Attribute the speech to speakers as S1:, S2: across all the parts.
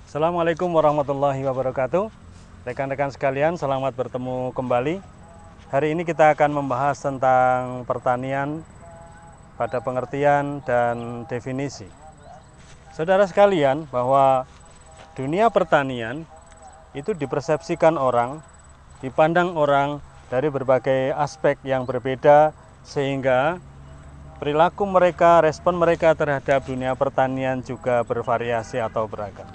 S1: Assalamualaikum warahmatullahi wabarakatuh. Rekan-rekan sekalian, selamat bertemu kembali. Hari ini kita akan membahas tentang pertanian pada pengertian dan definisi. Saudara sekalian, bahwa dunia pertanian itu dipersepsikan orang, dipandang orang dari berbagai aspek yang berbeda, sehingga perilaku mereka, respon mereka terhadap dunia pertanian juga bervariasi atau beragam.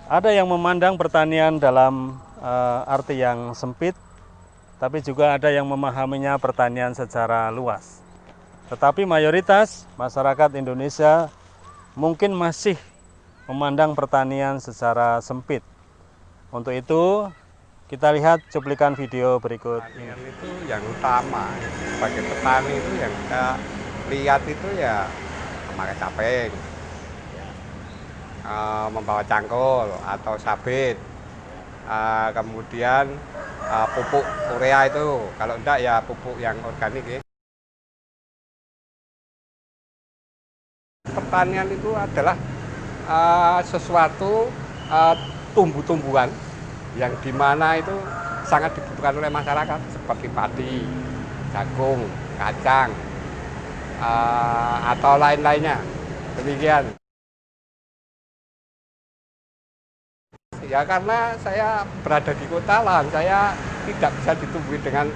S1: Ada yang memandang pertanian dalam arti yang sempit, tapi juga ada yang memahaminya pertanian secara luas. Tetapi mayoritas masyarakat Indonesia mungkin masih memandang pertanian secara sempit. Untuk itu, kita lihat cuplikan video berikut ini.
S2: Pertanian itu yang utama. Sebagai petani itu yang kita lihat itu ya memakai caping, membawa cangkul atau sabit, kemudian pupuk urea itu, kalau enggak ya pupuk yang organik ya. Pertanian itu adalah sesuatu tumbuh-tumbuhan yang dimana itu sangat dibutuhkan oleh masyarakat, seperti padi, jagung, kacang, atau lain-lainnya. Demikian. Ya karena saya berada di kota, lahan saya tidak bisa ditumbuhi dengan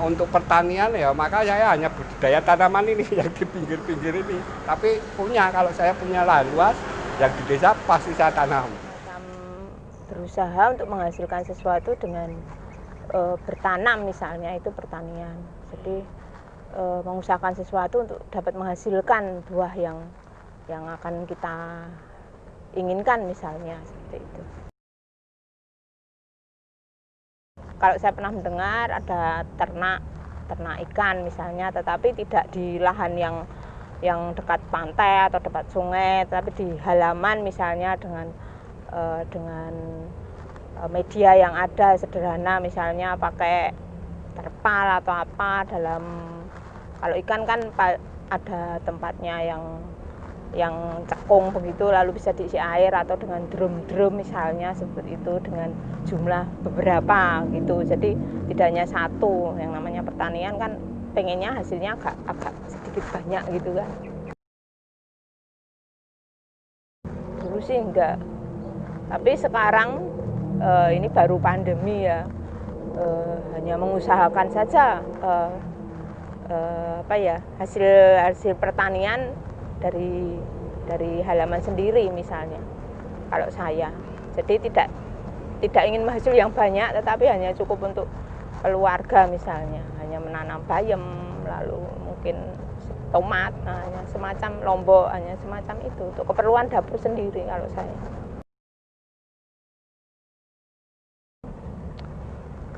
S2: untuk pertanian, ya maka saya hanya budidaya tanaman ini yang di pinggir-pinggir ini. Tapi kalau saya punya lahan luas yang di desa pasti saya tanam.
S3: Berusaha untuk menghasilkan sesuatu dengan bertanam, misalnya itu pertanian. Jadi mengusahakan sesuatu untuk dapat menghasilkan buah yang akan kita inginkan, misalnya seperti itu. Kalau saya pernah mendengar ada ternak ikan misalnya, tetapi tidak di lahan yang dekat pantai atau dekat sungai, tapi di halaman misalnya dengan media yang ada sederhana, misalnya pakai terpal atau apa. Kalau ikan kan ada tempatnya yang cekung begitu, lalu bisa diisi air, atau dengan drum misalnya seperti itu, dengan jumlah beberapa gitu. Jadi tidak hanya satu. Yang namanya pertanian kan pengennya hasilnya agak sedikit banyak gitu kan. Dulu sih enggak, tapi sekarang ini baru pandemi ya, hanya mengusahakan saja hasil pertanian dari halaman sendiri misalnya. Kalau saya, jadi tidak ingin hasil yang banyak, tetapi hanya cukup untuk keluarga, misalnya hanya menanam bayam, lalu mungkin tomat, hanya semacam lombok, hanya semacam itu untuk keperluan dapur sendiri. Kalau saya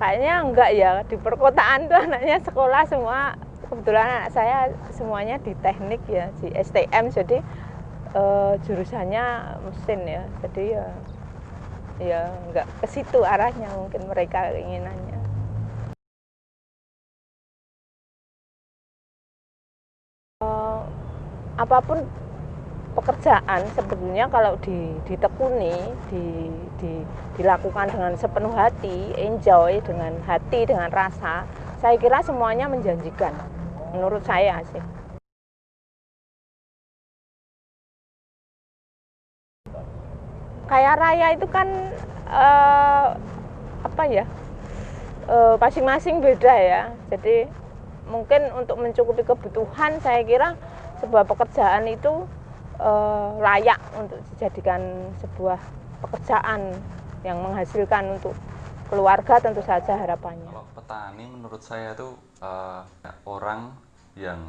S3: kayaknya enggak ya, di perkotaan tuh anaknya sekolah semua. Kebetulan anak saya semuanya di teknik ya, di STM, jadi jurusannya mesin ya, jadi ya enggak ke situ arahnya mungkin mereka keinginannya. Apapun pekerjaan sebetulnya kalau ditekuni, dilakukan dengan sepenuh hati, enjoy dengan hati, dengan rasa, saya kira semuanya menjanjikan, menurut saya sih. Kaya raya itu kan masing-masing beda ya. Jadi mungkin untuk mencukupi kebutuhan, saya kira sebuah pekerjaan itu layak untuk dijadikan sebuah pekerjaan yang menghasilkan untuk keluarga, tentu saja harapannya.
S4: Kalau petani menurut saya itu orang yang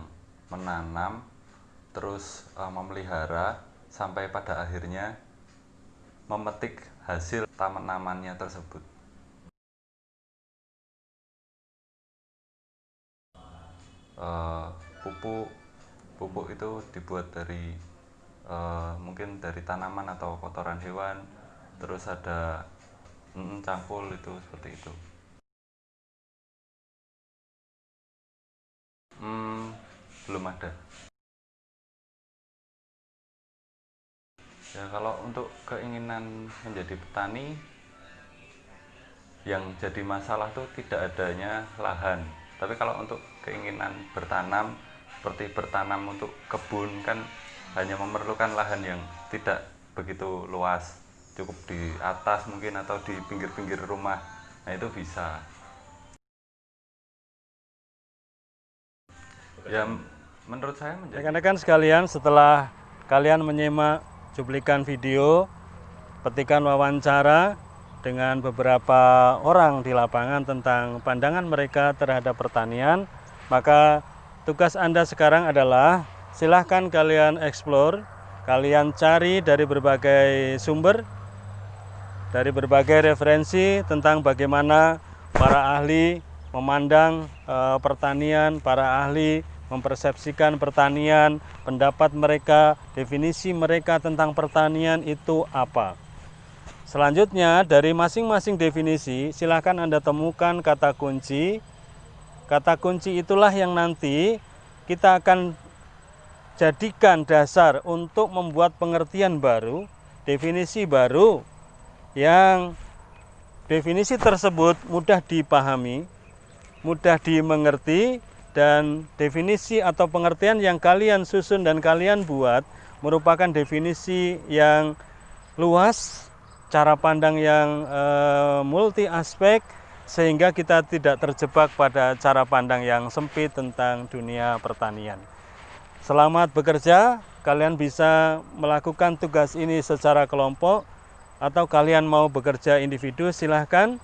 S4: menanam terus memelihara sampai pada akhirnya memetik hasil tanamannya tersebut. Pupuk itu dibuat dari mungkin dari tanaman atau kotoran hewan, terus ada Cangkul itu seperti itu. Belum ada. Ya kalau untuk keinginan menjadi petani, yang jadi masalah tuh tidak adanya lahan. Tapi kalau untuk keinginan bertanam, seperti bertanam untuk kebun kan hanya memerlukan lahan yang tidak begitu luas, cukup di atas mungkin atau di pinggir-pinggir rumah. Nah itu bisa. Ya menurut saya menjadi.
S1: Rekan-rekan sekalian, setelah kalian menyimak cuplikan video petikan wawancara dengan beberapa orang di lapangan tentang pandangan mereka terhadap pertanian, maka tugas Anda sekarang adalah silahkan kalian eksplor, kalian cari dari berbagai sumber, dari berbagai referensi tentang bagaimana para ahli memandang pertanian, para ahli mempersepsikan pertanian, pendapat mereka, definisi mereka tentang pertanian itu apa. Selanjutnya, dari masing-masing definisi, silahkan Anda temukan kata kunci. Kata kunci itulah yang nanti kita akan jadikan dasar untuk membuat pengertian baru, definisi baru, yang definisi tersebut mudah dipahami, mudah dimengerti, dan definisi atau pengertian yang kalian susun dan kalian buat merupakan definisi yang luas, cara pandang yang multi aspek, sehingga kita tidak terjebak pada cara pandang yang sempit tentang dunia pertanian. Selamat bekerja, kalian bisa melakukan tugas ini secara kelompok atau kalian mau bekerja individu silahkan,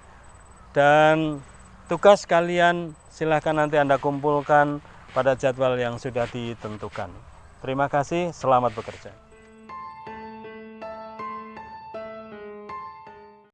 S1: dan tugas kalian silahkan nanti Anda kumpulkan pada jadwal yang sudah ditentukan. Terima kasih, selamat bekerja.